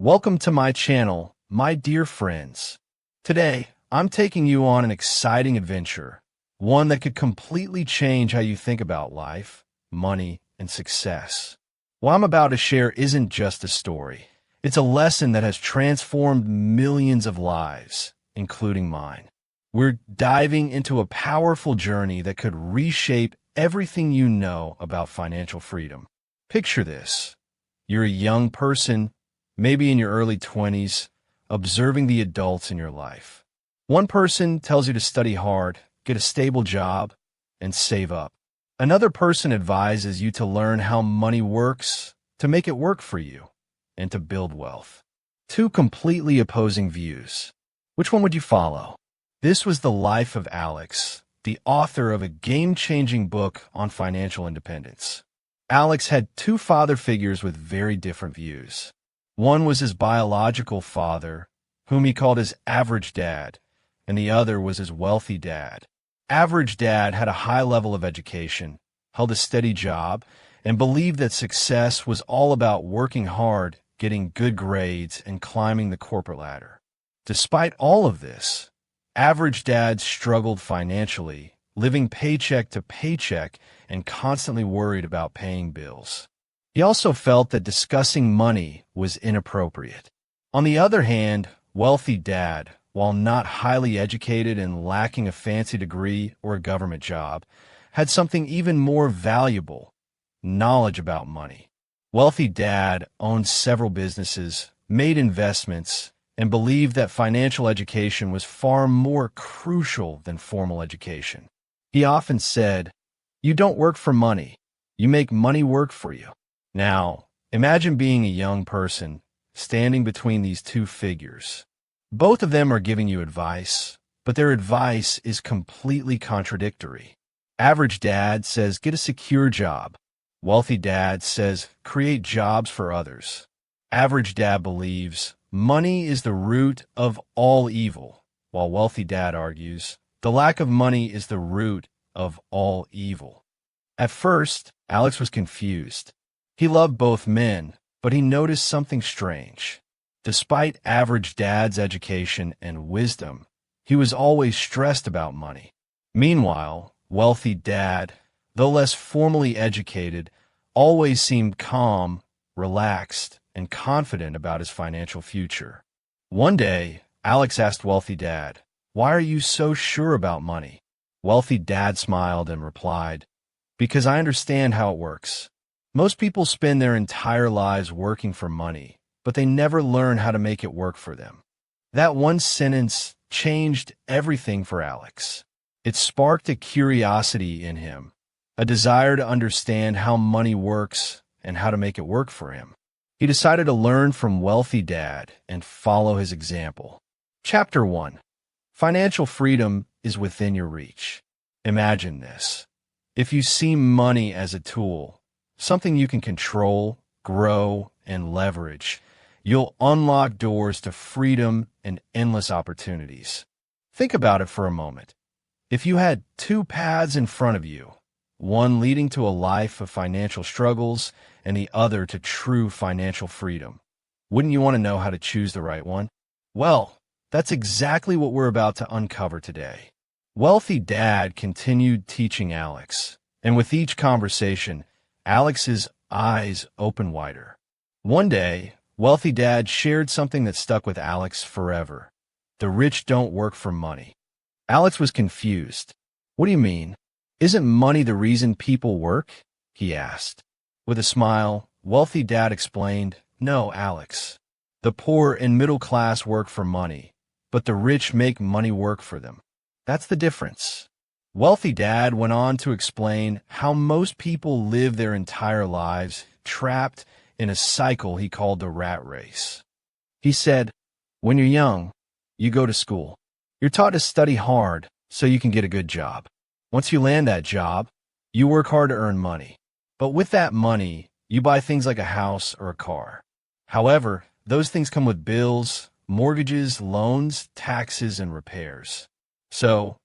Welcome to my channel, my dear friends. Today, I'm taking you on an exciting adventure, one that could completely change how you think about life, money, and success. What I'm about to share isn't just a story. It's a lesson that has transformed millions of lives, including mine. We're diving into a powerful journey that could reshape everything you know about financial freedom. Picture this. You're a young person, maybe in your early 20s, observing the adults in your life. One person tells you to study hard, get a stable job, and save up. Another person advises you to learn how money works, to make it work for you, and to build wealth. Two completely opposing views. Which one would you follow? This was the life of Alex, the author of a game-changing book on financial independence. Alex had two father figures with very different views. One was his biological father, whom he called his average dad, and the other was his wealthy dad. Average dad had a high level of education, held a steady job, and believed that success was all about working hard, getting good grades, and climbing the corporate ladder. Despite all of this, average dad struggled financially, living paycheck to paycheck and constantly worried about paying bills. He also felt that discussing money was inappropriate. On the other hand, wealthy dad, while not highly educated and lacking a fancy degree or a government job, had something even more valuable: knowledge about money. Wealthy dad owned several businesses, made investments, and believed that financial education was far more crucial than formal education. He often said, "You don't work for money. You make money work for you." Now, imagine being a young person standing between these two figures. Both of them are giving you advice, but their advice is completely contradictory. Average dad says get a secure job. Wealthy dad says create jobs for others. Average dad believes money is the root of all evil, while wealthy dad argues the lack of money is the root of all evil. At first, Alex was confused. He loved both men, but he noticed something strange. Despite average dad's education and wisdom, he was always stressed about money. Meanwhile, wealthy dad, though less formally educated, always seemed calm, relaxed, and confident about his financial future. One day, Alex asked wealthy dad, "Why are you so sure about money?" Wealthy dad smiled and replied, "Because I understand how it works. Most people spend their entire lives working for money, but they never learn how to make it work for them." That one sentence changed everything for Alex. It sparked a curiosity in him, a desire to understand how money works and how to make it work for him. He decided to learn from wealthy dad and follow his example. Chapter 1. Financial freedom is within your reach. Imagine this. If you see money as a tool, something you can control, grow, and leverage, you'll unlock doors to freedom and endless opportunities. Think about it for a moment. If you had two paths in front of you, one leading to a life of financial struggles and the other to true financial freedom, wouldn't you want to know how to choose the right one? Well, that's exactly what we're about to uncover today. Wealthy dad continued teaching Alex, and with each conversation, Alex's eyes opened wider. One day, wealthy dad shared something that stuck with Alex forever. The rich don't work for money. Alex was confused. "What do you mean? Isn't money the reason people work?" he asked. With a smile, wealthy dad explained, "No, Alex. The poor and middle class work for money, but the rich make money work for them. That's the difference." Wealthy dad went on to explain how most people live their entire lives trapped in a cycle he called the rat race. He said, "When you're young, you go to school. You're taught to study hard so you can get a good job. Once you land that job, you work hard to earn money. But with that money, you buy things like a house or a car. However, those things come with bills, mortgages, loans, taxes, and repairs. So,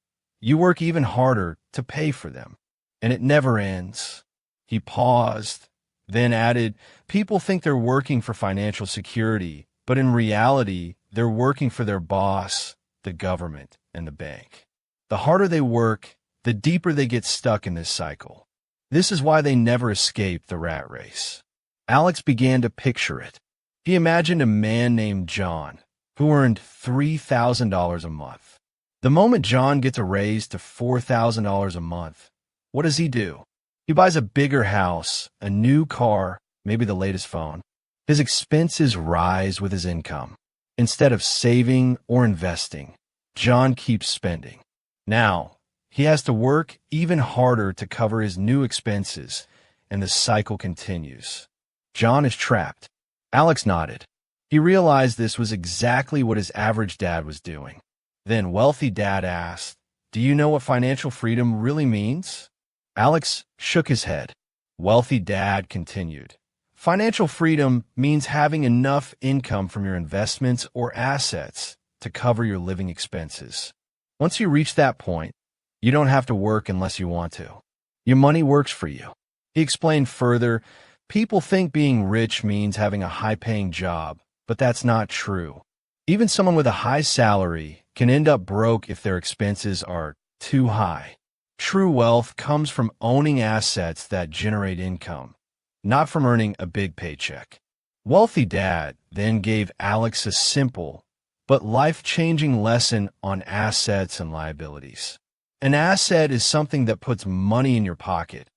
you work even harder to pay for them. And it never ends." He paused, then added, "People think they're working for financial security, but in reality, they're working for their boss, the government, and the bank. The harder they work, the deeper they get stuck in this cycle. This is why they never escape the rat race. Alex began to picture it. He imagined a man named John, who earned $3,000 a month. The moment John gets a raise to $4,000 a month, what does he do? He buys a bigger house, a new car, maybe the latest phone. His expenses rise with his income. Instead of saving or investing, John keeps spending. Now, he has to work even harder to cover his new expenses, and the cycle continues. John is trapped. Alex nodded. He realized this was exactly what his average dad was doing. Then wealthy dad asked, "Do you know what financial freedom really means?" Alex shook his head. Wealthy dad continued, "Financial freedom means having enough income from your investments or assets to cover your living expenses. Once you reach that point, you don't have to work unless you want to. Your money works for you." He explained further, "People think being rich means having a high-paying job, but that's not true. Even someone with a high salary can end up broke if their expenses are too high. True wealth comes from owning assets that generate income, not from earning a big paycheck." Wealthy dad then gave Alex a simple but life-changing lesson on assets and liabilities. An asset is something that puts money in your pocket,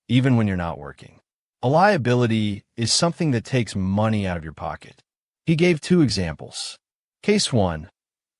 even when you're not working. A liability is something that takes money out of your pocket. He gave two examples. Case 1,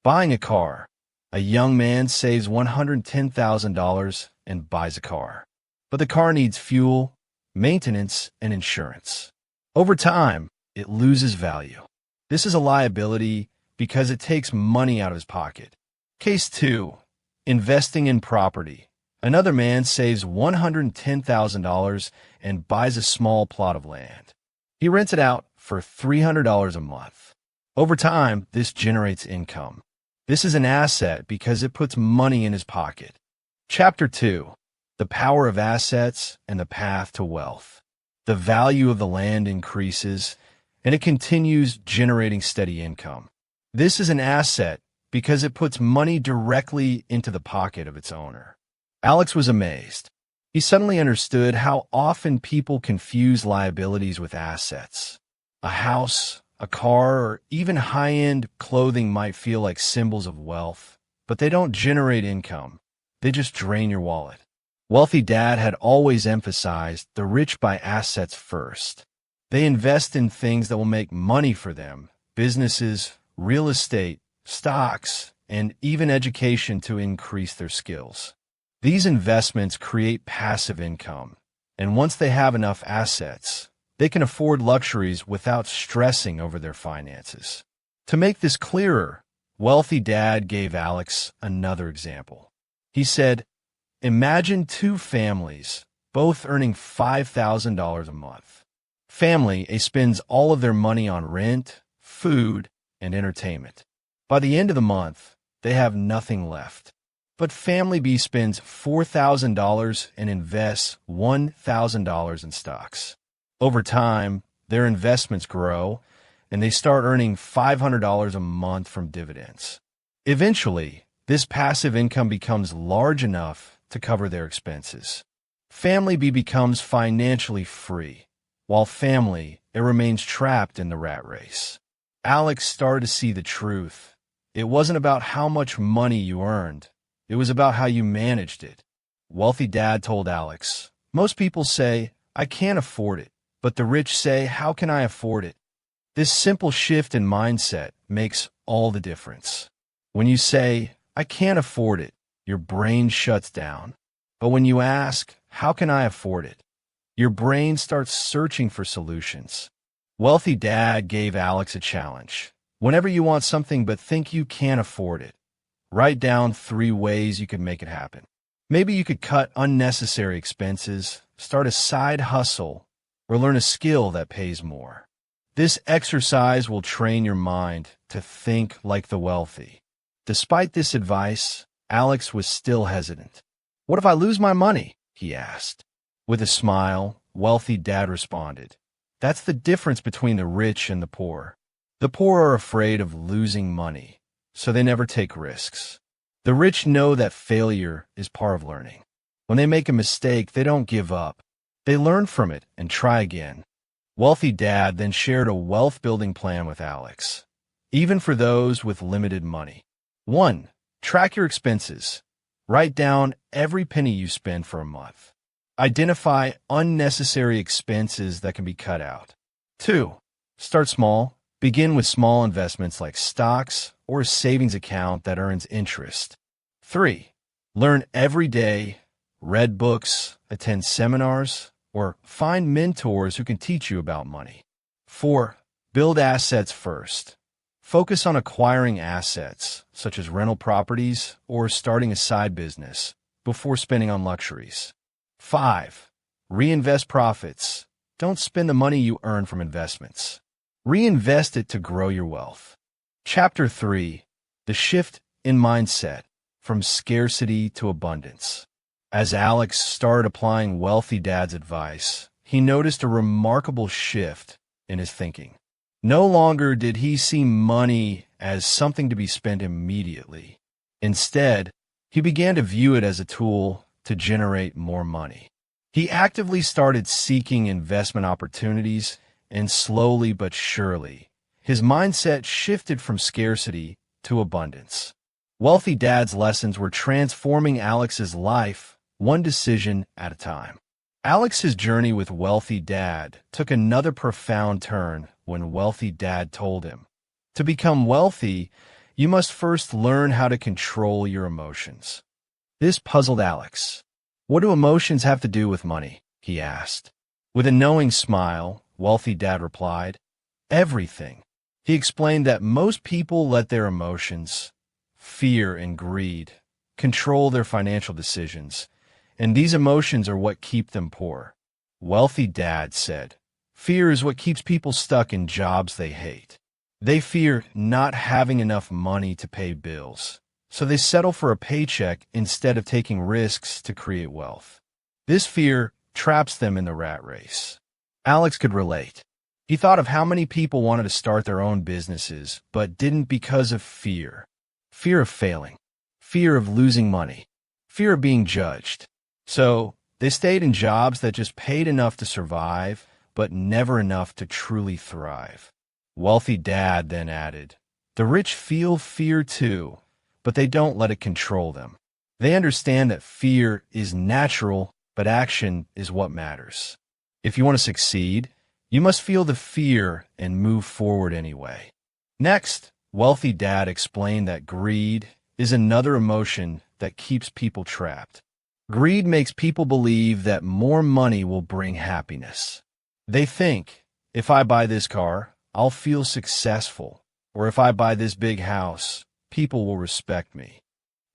buying a car. A young man saves $110,000 and buys a car. But the car needs fuel, maintenance, and insurance. Over time, it loses value. This is a liability because it takes money out of his pocket. Case 2, investing in property. Another man saves $110,000 and buys a small plot of land. He rents it out for $300 a month. Over time, this generates income. This is an asset because it puts money in his pocket. Chapter 2, the power of assets and the path to wealth. The value of the land increases, and it continues generating steady income. This is an asset because it puts money directly into the pocket of its owner. Alex was amazed. He suddenly understood how often people confuse liabilities with assets. A house, a car, or even high-end clothing might feel like symbols of wealth, but they don't generate income. They just drain your wallet. Wealthy dad had always emphasized the rich buy assets first. They invest in things that will make money for them, businesses, real estate, stocks, and even education to increase their skills. These investments create passive income, and once they have enough assets, they can afford luxuries without stressing over their finances. To make this clearer, wealthy dad gave Alex another example. He said, "Imagine two families, both earning $5,000 a month. Family A spends all of their money on rent, food, and entertainment. By the end of the month, they have nothing left. But Family B spends $4,000 and invests $1,000 in stocks. Over time, their investments grow, and they start earning $500 a month from dividends. Eventually, this passive income becomes large enough to cover their expenses. Family B becomes financially free, while Family A remains trapped in the rat race." Alex started to see the truth. It wasn't about how much money you earned. It was about how you managed it. Wealthy dad told Alex, "Most people say, 'I can't afford it,' but the rich say, 'How can I afford it?' This simple shift in mindset makes all the difference. When you say, 'I can't afford it,' your brain shuts down. But when you ask, 'How can I afford it?' your brain starts searching for solutions." Wealthy dad gave Alex a challenge. Whenever you want something but think you can't afford it, write down 3 ways you could make it happen. Maybe you could cut unnecessary expenses, start a side hustle, or learn a skill that pays more. This exercise will train your mind to think like the wealthy. Despite this advice, Alex was still hesitant. "What if I lose my money?" he asked. With a smile, wealthy dad responded, "That's the difference between the rich and the poor. The poor are afraid of losing money, so they never take risks. The rich know that failure is part of learning. When they make a mistake, they don't give up. They learn from it and try again. Wealthy Dad then shared a wealth-building plan with Alex, even for those with limited money. 1. Track your expenses. Write down every penny you spend for a month. Identify unnecessary expenses that can be cut out. 2. Start small. Begin with small investments like stocks or a savings account that earns interest. 3. Learn every day, read books, attend seminars, or find mentors who can teach you about money. 4. Build assets first. Focus on acquiring assets, such as rental properties or starting a side business, before spending on luxuries. 5. Reinvest profits. Don't spend the money you earn from investments. Reinvest it to grow your wealth. Chapter 3. The Shift in Mindset, from Scarcity to Abundance. As Alex started applying Wealthy Dad's advice, he noticed a remarkable shift in his thinking. No longer did he see money as something to be spent immediately. Instead, he began to view it as a tool to generate more money. He actively started seeking investment opportunities, and slowly but surely, his mindset shifted from scarcity to abundance. Wealthy Dad's lessons were transforming Alex's life, one decision at a time. Alex's journey with Wealthy Dad took another profound turn when Wealthy Dad told him, "To become wealthy, you must first learn how to control your emotions." This puzzled Alex. "What do emotions have to do with money?" he asked. With a knowing smile, Wealthy Dad replied, "Everything." He explained that most people let their emotions, fear and greed, control their financial decisions, and these emotions are what keep them poor. Wealthy Dad said, "Fear is what keeps people stuck in jobs they hate. They fear not having enough money to pay bills, so they settle for a paycheck instead of taking risks to create wealth. This fear traps them in the rat race." Alex could relate. He thought of how many people wanted to start their own businesses, but didn't because of fear. Fear of failing, fear of losing money, fear of being judged. So they stayed in jobs that just paid enough to survive, but never enough to truly thrive. Wealthy Dad then added, "The rich feel fear too, but they don't let it control them. They understand that fear is natural, but action is what matters. If you want to succeed, you must feel the fear and move forward anyway." Next, Wealthy Dad explained that greed is another emotion that keeps people trapped. Greed makes people believe that more money will bring happiness. They think, if I buy this car, I'll feel successful, or if I buy this big house, people will respect me.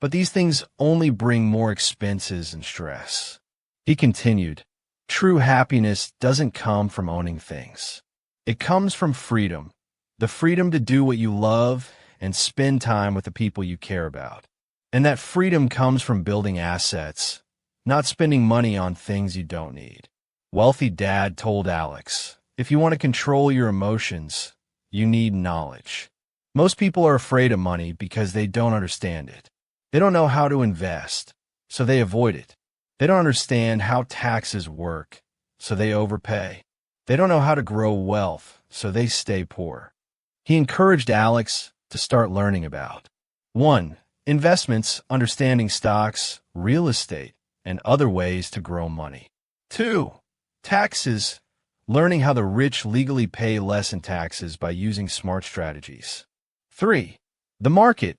But these things only bring more expenses and stress. He continued, "True happiness doesn't come from owning things. It comes from freedom, the freedom to do what you love and spend time with the people you care about. And that freedom comes from building assets, not spending money on things you don't need." Wealthy Dad told Alex, "If you want to control your emotions, you need knowledge. Most people are afraid of money because they don't understand it. They don't know how to invest, so they avoid it. They don't understand how taxes work, so they overpay. They don't know how to grow wealth, so they stay poor." He encouraged Alex to start learning about 1. Investments, understanding stocks, real estate, and other ways to grow money. 2. Taxes, learning how the rich legally pay less in taxes by using smart strategies. 3. The market,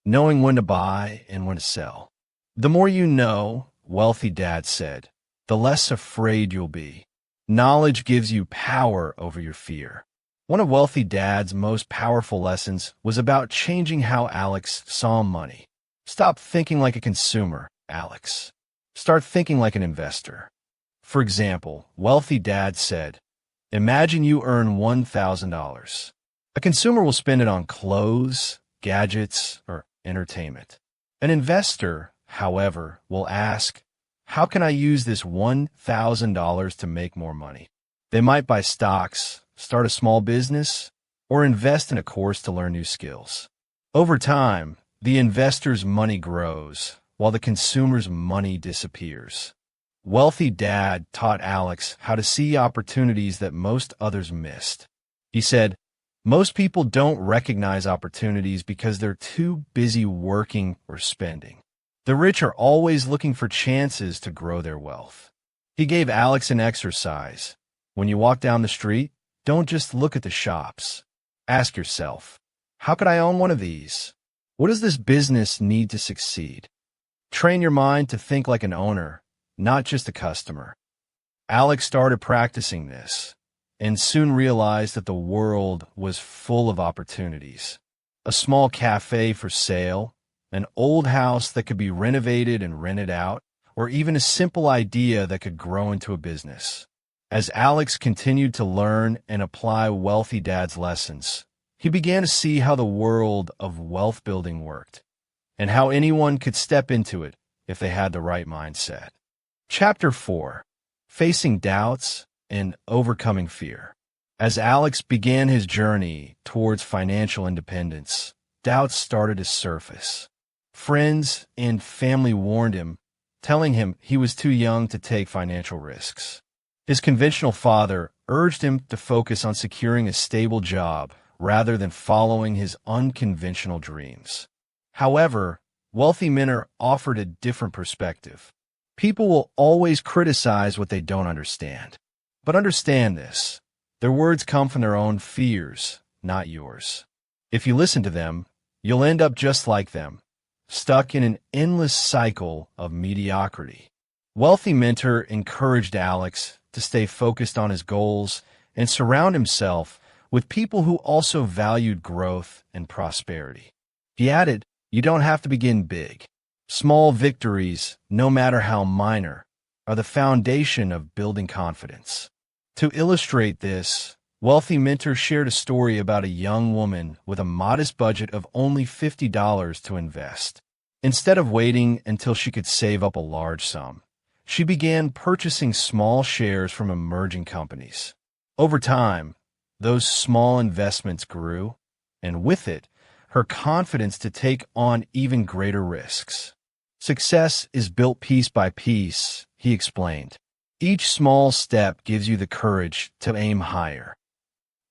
knowing when to buy and when to sell. The more you know, Wealthy Dad said, the less afraid you'll be. Knowledge gives you power over your fear. One of Wealthy Dad's most powerful lessons was about changing how Alex saw money. Stop thinking like a consumer, Alex. Start thinking like an investor. For example, Wealthy Dad said, "Imagine you earn $1,000. A consumer will spend it on clothes, gadgets, or entertainment. An investor, however, will ask, how can I use this $1,000 to make more money? They might buy stocks, start a small business, or invest in a course to learn new skills. Over time, the investor's money grows, while the consumer's money disappears. Wealthy Dad taught Alex how to see opportunities that most others missed. He said, "Most people don't recognize opportunities because they're too busy working or spending. The rich are always looking for chances to grow their wealth." He gave Alex an exercise. When you walk down the street, don't just look at the shops. Ask yourself, how could I own one of these? What does this business need to succeed? Train your mind to think like an owner, not just a customer. Alex started practicing this and soon realized that the world was full of opportunities. A small cafe for sale, an old house that could be renovated and rented out, or even a simple idea that could grow into a business. As Alex continued to learn and apply Wealthy Dad's lessons, he began to see how the world of wealth building worked, and how anyone could step into it if they had the right mindset. Chapter 4. Facing Doubts and Overcoming Fear. As Alex began his journey towards financial independence, doubts started to surface. Friends and family warned him, telling him he was too young to take financial risks. His conventional father urged him to focus on securing a stable job rather than following his unconventional dreams. However, Wealthy Mentor offered a different perspective. People will always criticize what they don't understand. But understand this, their words come from their own fears, not yours. If you listen to them, you'll end up just like them, stuck in an endless cycle of mediocrity. Wealthy Mentor encouraged Alex to stay focused on his goals and surround himself with people who also valued growth and prosperity. He added, "You don't have to begin big. Small victories, no matter how minor, are the foundation of building confidence." To illustrate this, Wealthy Mentor shared a story about a young woman with a modest budget of only $50 to invest. Instead of waiting until she could save up a large sum, she began purchasing small shares from emerging companies. Over time, those small investments grew, and with it, her confidence to take on even greater risks. "Success is built piece by piece," he explained. "Each small step gives you the courage to aim higher."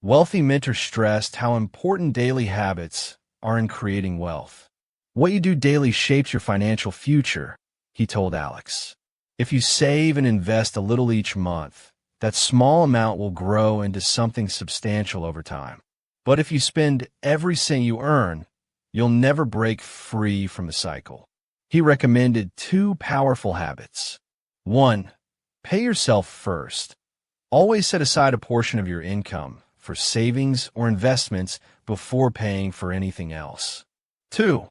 Wealthy Mentor stressed how important daily habits are in creating wealth. "What you do daily shapes your financial future," he told Alex. "If you save and invest a little each month, that small amount will grow into something substantial over time. But if you spend every cent you earn, you'll never break free from the cycle." He recommended 2 powerful habits. 1. Pay yourself first. Always set aside a portion of your income for savings or investments before paying for anything else. 2.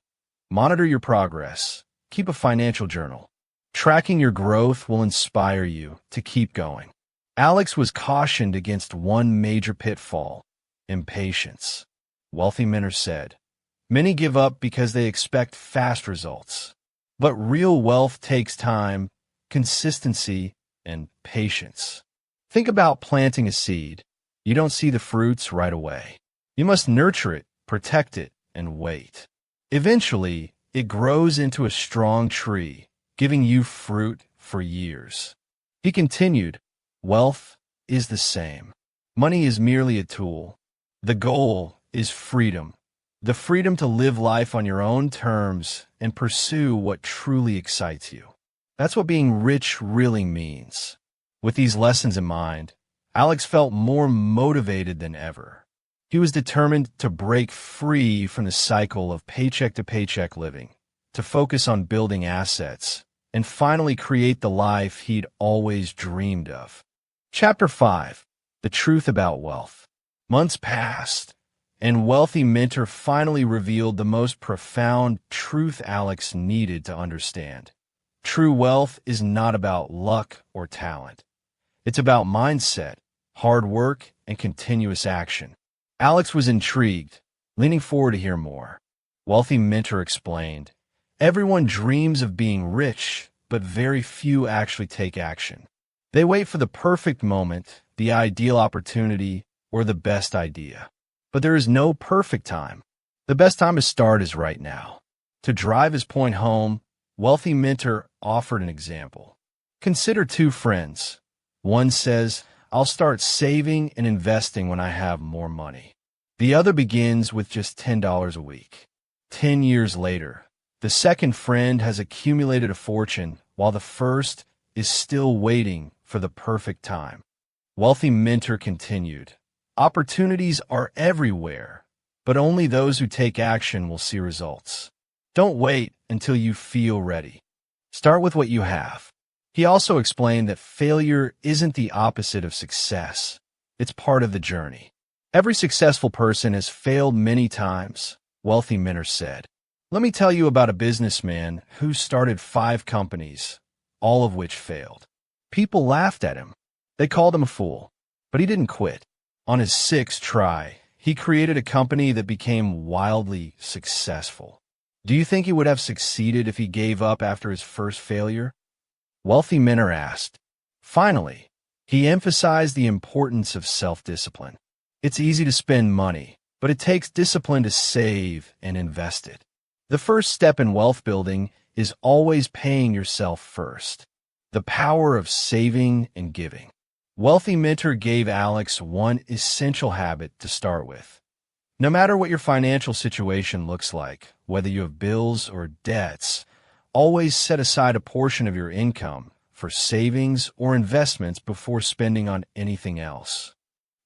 Monitor your progress. Keep a financial journal. Tracking your growth will inspire you to keep going. Alex was cautioned against one major pitfall: impatience. Wealthy Mentor said, "Many give up because they expect fast results. But real wealth takes time, consistency, and patience." Think about planting a seed. You don't see the fruits right away. You must nurture it, protect it, and wait. Eventually, it grows into a strong tree, giving you fruit for years. He continued, "Wealth is the same. Money is merely a tool. The goal is freedom. The freedom to live life on your own terms and pursue what truly excites you. That's what being rich really means." With these lessons in mind, Alex felt more motivated than ever. He was determined to break free from the cycle of paycheck-to-paycheck living, to focus on building assets, and finally create the life he'd always dreamed of. Chapter 5. The Truth About Wealth. Months passed, and Wealthy Mentor finally revealed the most profound truth Alex needed to understand. True wealth is not about luck or talent. It's about mindset, hard work, and continuous action. Alex was intrigued, leaning forward to hear more. Wealthy Mentor explained, "Everyone dreams of being rich, but very few actually take action. They wait for the perfect moment, the ideal opportunity, or the best idea. But there is no perfect time. The best time to start is right now. To drive his point home, Wealthy Mentor offered an example. Consider two friends. One says, "I'll start saving and investing when I have more money." The other begins with just $10 a week. 10 years later, the second friend has accumulated a fortune while the first is still waiting for the perfect time. Wealthy Mentor continued, "Opportunities are everywhere, but only those who take action will see results. Don't wait until you feel ready. Start with what you have." He also explained that failure isn't the opposite of success. It's part of the journey. Every successful person has failed many times, Wealthy Mentor said. Let me tell you about a businessman who started 5 companies, all of which failed. People laughed at him. They called him a fool, but he didn't quit. On his 6th try, he created a company that became wildly successful. Do you think he would have succeeded if he gave up after his first failure? Wealthy Mentor asked. Finally, he emphasized the importance of self-discipline. It's easy to spend money, but it takes discipline to save and invest it. The first step in wealth building is always paying yourself first. The power of saving and giving. Wealthy Mentor gave Alex one essential habit to start with. No matter what your financial situation looks like, whether you have bills or debts, always set aside a portion of your income for savings or investments before spending on anything else.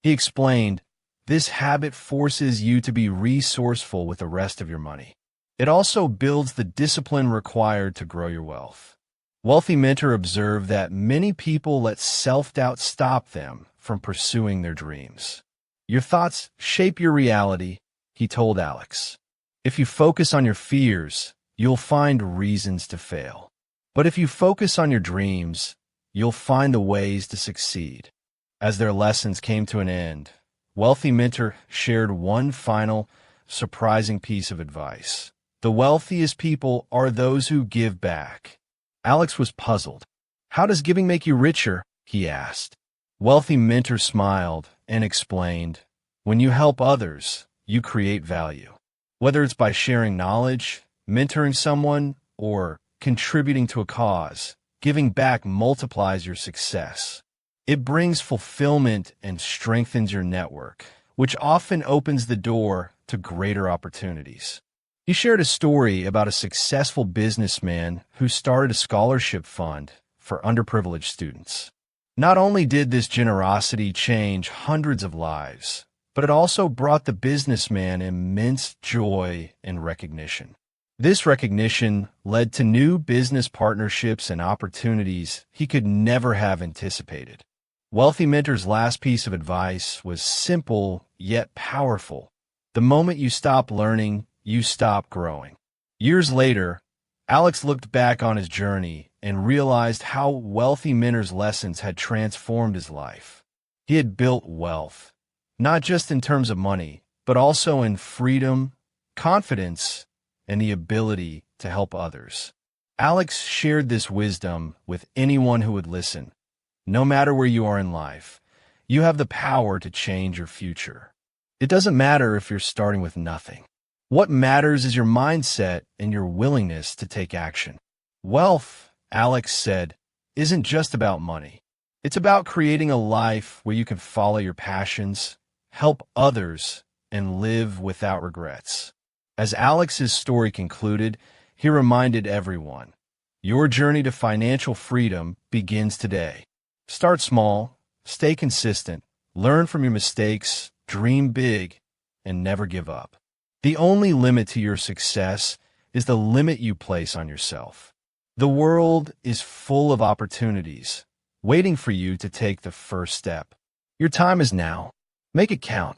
He explained, this habit forces you to be resourceful with the rest of your money. It also builds the discipline required to grow your wealth. Wealthy Mentor observed that many people let self-doubt stop them from pursuing their dreams. Your thoughts shape your reality, he told Alex. If you focus on your fears, you'll find reasons to fail. But if you focus on your dreams, you'll find the ways to succeed. As their lessons came to an end, Wealthy Mentor shared one final, surprising piece of advice. The wealthiest people are those who give back. Alex was puzzled. How does giving make you richer? He asked. Wealthy Mentor smiled and explained, when you help others, you create value. Whether it's by sharing knowledge, mentoring someone, or contributing to a cause, giving back multiplies your success. It brings fulfillment and strengthens your network, which often opens the door to greater opportunities. He shared a story about a successful businessman who started a scholarship fund for underprivileged students. Not only did this generosity change hundreds of lives, but it also brought the businessman immense joy and recognition. This recognition led to new business partnerships and opportunities he could never have anticipated. Wealthy Mentor's last piece of advice was simple yet powerful. The moment you stop learning, you stop growing. Years later, Alex looked back on his journey and realized how Wealthy Mentor's lessons had transformed his life. He had built wealth, not just in terms of money, but also in freedom, confidence, and the ability to help others. Alex shared this wisdom with anyone who would listen. No matter where you are in life, you have the power to change your future. It doesn't matter if you're starting with nothing. What matters is your mindset and your willingness to take action. Wealth, Alex said, isn't just about money. It's about creating a life where you can follow your passions, help others, and live without regrets. As Alex's story concluded, he reminded everyone, your journey to financial freedom begins today. Start small, stay consistent, learn from your mistakes, dream big, and never give up. The only limit to your success is the limit you place on yourself. The world is full of opportunities, waiting for you to take the first step. Your time is now. Make it count.